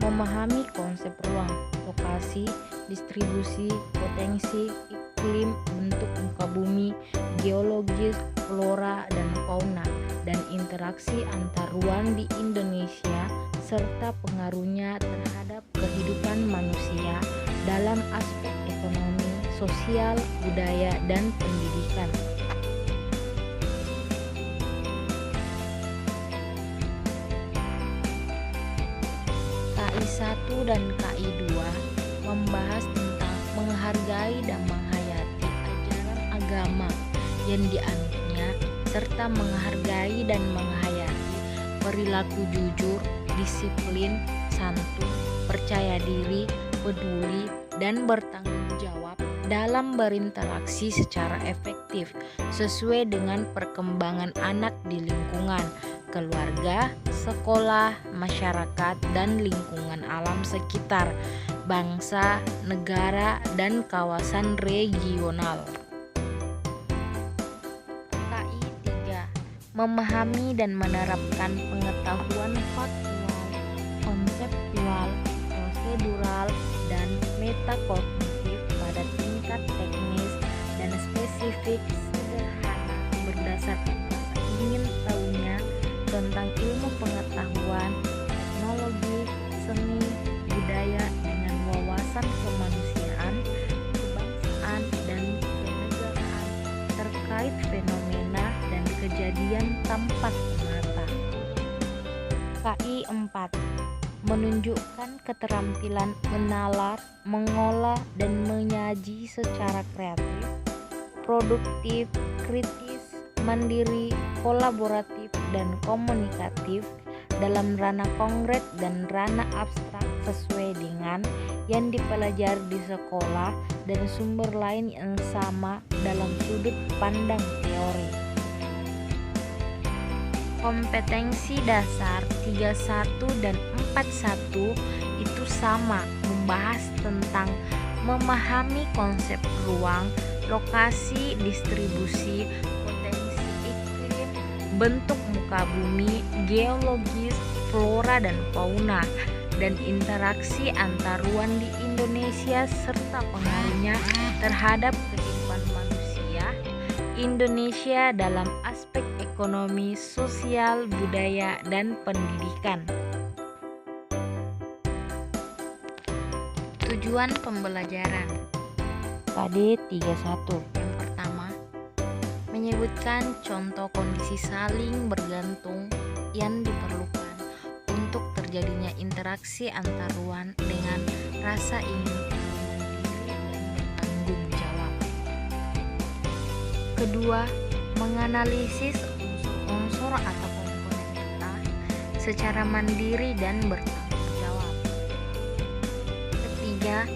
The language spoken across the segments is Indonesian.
memahami konsep ruang, lokasi, distribusi, potensi, iklim, bentuk muka bumi, geologis, flora dan fauna, dan interaksi antar ruang di Indonesia serta pengaruhnya terhadap kehidupan manusia dalam aspek ekonomi, sosial, budaya, dan pendidikan. KI 1 dan KI 2 membahas tentang menghargai dan menghayati ajaran agama yang dianutnya serta menghargai dan menghayati perilaku jujur, disiplin, santun, percaya diri, peduli, dan bertanggung jawab dalam berinteraksi secara efektif sesuai dengan perkembangan anak di lingkungan, keluarga, sekolah, masyarakat, dan lingkungan alam sekitar, bangsa, negara, dan kawasan regional. KI 3. Memahami dan menerapkan pengetahuan faktual, konseptual, prosedural, dan metakognitif pada tingkat teknis dan spesifik sederhana berdasarkan rasa ingin tahunya tentang ilmu pengetahuan, teknologi, seni, budaya dengan wawasan kemanusiaan, kebangsaan, dan kenegaraan terkait fenomena dan kejadian tampak mata. KI 4. Menunjukkan keterampilan menalar, mengolah, dan menyaji secara kreatif, produktif, kritis, mandiri, kolaboratif, dan komunikatif dalam ranah konkret dan ranah abstrak sesuai dengan yang dipelajari di sekolah dan sumber lain yang sama dalam sudut pandang teori. Kompetensi dasar 31 dan 41 itu sama membahas tentang memahami konsep ruang, lokasi, distribusi, potensi iklim, bentuk muka bumi, geologis, flora dan fauna, dan interaksi antar ruang di Indonesia serta pengaruhnya terhadap kehidupan manusia Indonesia dalam aspek ekonomi, sosial, budaya, dan pendidikan. Tujuan pembelajaran KD 31. Yang pertama, menyebutkan contoh kondisi saling bergantung yang diperlukan untuk terjadinya interaksi antar ruang dengan rasa ingin tahu mandiri dan bertanggung jawab. Kedua, menganalisis unsur-unsur atau komponen data secara mandiri dan bertanggung jawab. Ketiga,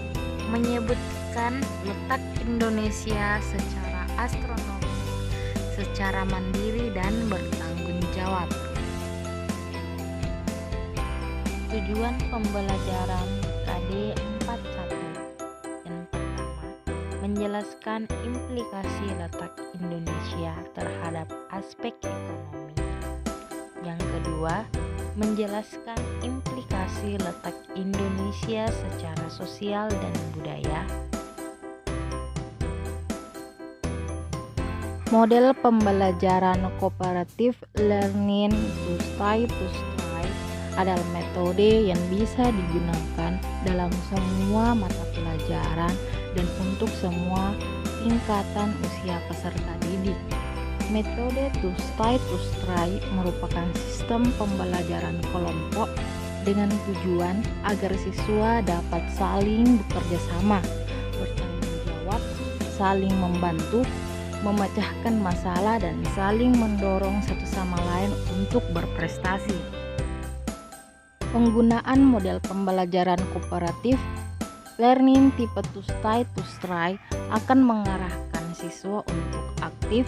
menyebutkan letak Indonesia secara astronomis secara mandiri dan bertanggung jawab. Tujuan pembelajaran KD 41. Yang pertama, menjelaskan implikasi letak Indonesia terhadap aspek ekonomi. Yang kedua, menjelaskan implikasi letak Indonesia secara sosial dan budaya. Model pembelajaran kooperatif learning to try adalah metode yang bisa digunakan dalam semua mata pelajaran dan untuk semua tingkatan usia peserta didik. Metode to try merupakan sistem pembelajaran kelompok dengan tujuan agar siswa dapat saling bekerja sama, bertanggung jawab, saling membantu, memecahkan masalah, dan saling mendorong satu sama lain untuk berprestasi. Penggunaan model pembelajaran kooperatif learning tipe to try akan mengarahkan siswa untuk aktif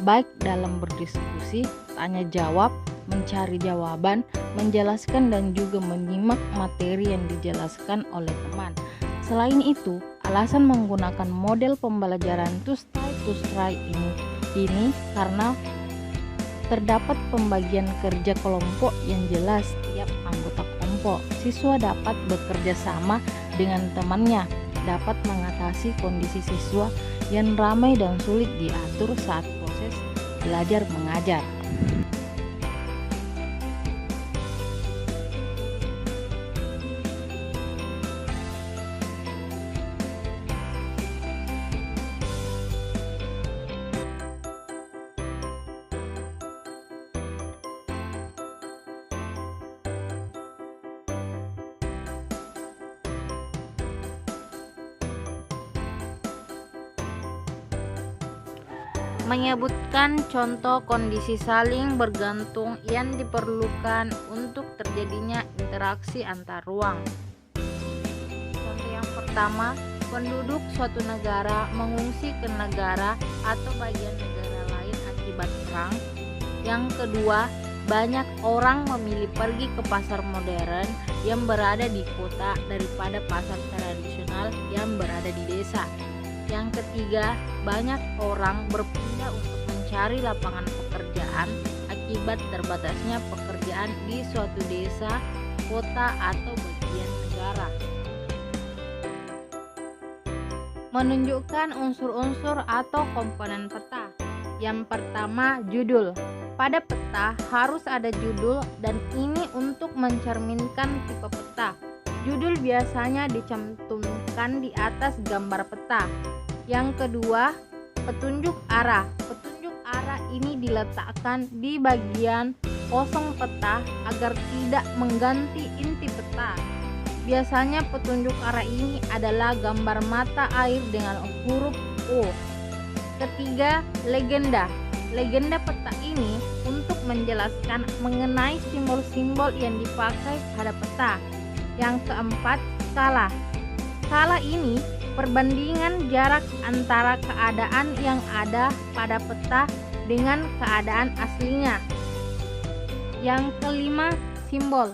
baik dalam berdiskusi, tanya jawab, mencari jawaban, menjelaskan, dan juga menyimak materi yang dijelaskan oleh teman. Selain itu, alasan menggunakan model pembelajaran to try ini karena terdapat pembagian kerja kelompok yang jelas tiap anggota kelompok. kelompok. Siswa dapat bekerja sama dengan temannya, dapat mengatasi kondisi siswa yang ramai dan sulit diatur saat proses belajar mengajar. Menyebutkan contoh kondisi saling bergantung yang diperlukan untuk terjadinya interaksi antar ruang. Contoh yang pertama, penduduk suatu negara mengungsi ke negara atau bagian negara lain akibat perang. Yang kedua, banyak orang memilih pergi ke pasar modern yang berada di kota daripada pasar tradisional yang berada di desa. Yang ketiga, banyak orang berpindah untuk mencari lapangan pekerjaan akibat terbatasnya pekerjaan di suatu desa, kota, atau bagian negara. Menunjukkan unsur-unsur atau komponen peta. Yang pertama, judul. Pada peta harus ada judul dan ini untuk mencerminkan tipe peta. Judul biasanya dicantumkan di atas gambar peta. Yang kedua, petunjuk arah. Petunjuk arah ini diletakkan di bagian kosong peta agar tidak mengganti inti peta. Biasanya petunjuk arah ini adalah gambar mata air dengan huruf O. Ketiga, legenda. Legenda peta ini untuk menjelaskan mengenai simbol-simbol yang dipakai pada peta. Yang keempat, skala. Skala ini perbandingan jarak antara keadaan yang ada pada peta dengan keadaan aslinya. Yang kelima, simbol.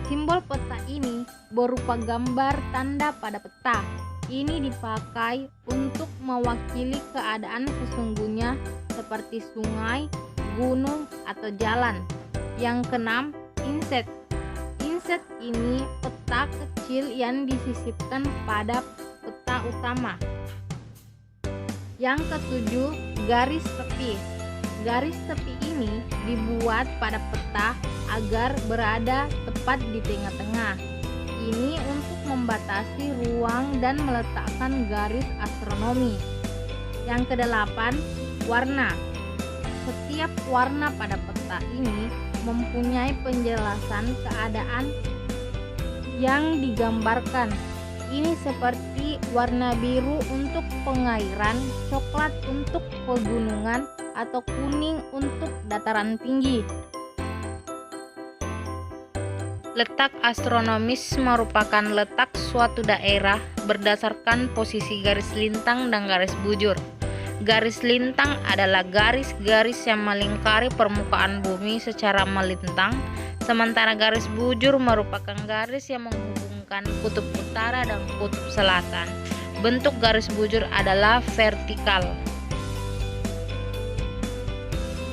Simbol peta ini berupa gambar tanda pada peta. Ini dipakai untuk mewakili keadaan sesungguhnya seperti sungai, gunung, atau jalan. Yang keenam, inset. Inset ini peta kecil yang disisipkan pada peta utama. Yang ketujuh, garis tepi. Garis tepi ini dibuat pada peta agar berada tepat di tengah-tengah. Ini untuk membatasi ruang dan meletakkan garis astronomi. Yang kedelapan, warna. Setiap warna pada peta ini mempunyai penjelasan keadaan yang digambarkan. Ini seperti warna biru untuk pengairan, coklat untuk pegunungan, atau kuning untuk dataran tinggi. Letak astronomis merupakan letak suatu daerah berdasarkan posisi garis lintang dan garis bujur. Garis lintang adalah garis-garis yang melingkari permukaan bumi secara melintang, sementara garis bujur merupakan garis yang menghubungkan kutub utara dan kutub selatan. Bentuk garis bujur adalah vertikal.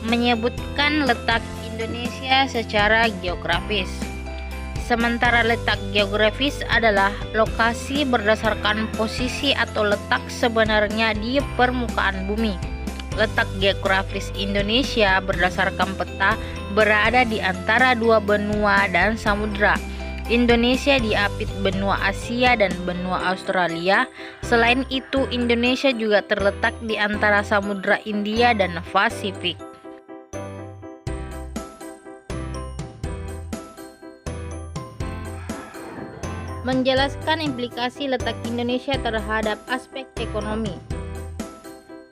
Menyebutkan letak Indonesia secara geografis. Sementara letak geografis adalah lokasi berdasarkan posisi atau letak sebenarnya di permukaan bumi. Letak geografis Indonesia berdasarkan peta berada di antara dua benua dan samudra. Indonesia diapit benua Asia dan benua Australia. Selain itu, Indonesia juga terletak di antara samudra India dan Pasifik. Menjelaskan implikasi letak Indonesia terhadap aspek ekonomi.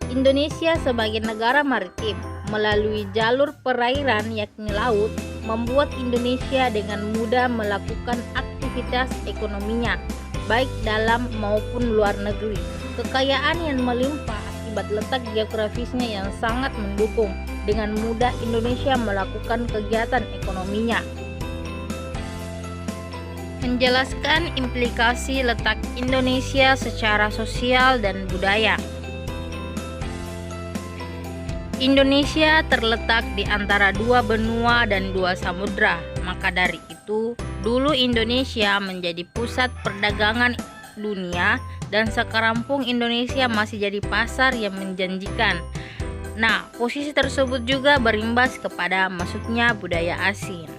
Indonesia sebagai negara maritim melalui jalur perairan yakni laut membuat Indonesia dengan mudah melakukan aktivitas ekonominya baik dalam maupun luar negeri. Kekayaan yang melimpah akibat letak geografisnya yang sangat mendukung, dengan mudah Indonesia melakukan kegiatan ekonominya. Menjelaskan implikasi letak Indonesia secara sosial dan budaya. Indonesia terletak di antara dua benua dan dua samudra, Maka dari itu, dulu Indonesia menjadi pusat perdagangan dunia dan sekarang pun Indonesia masih jadi pasar yang menjanjikan. Nah, posisi tersebut juga berimbas kepada masuknya budaya asing.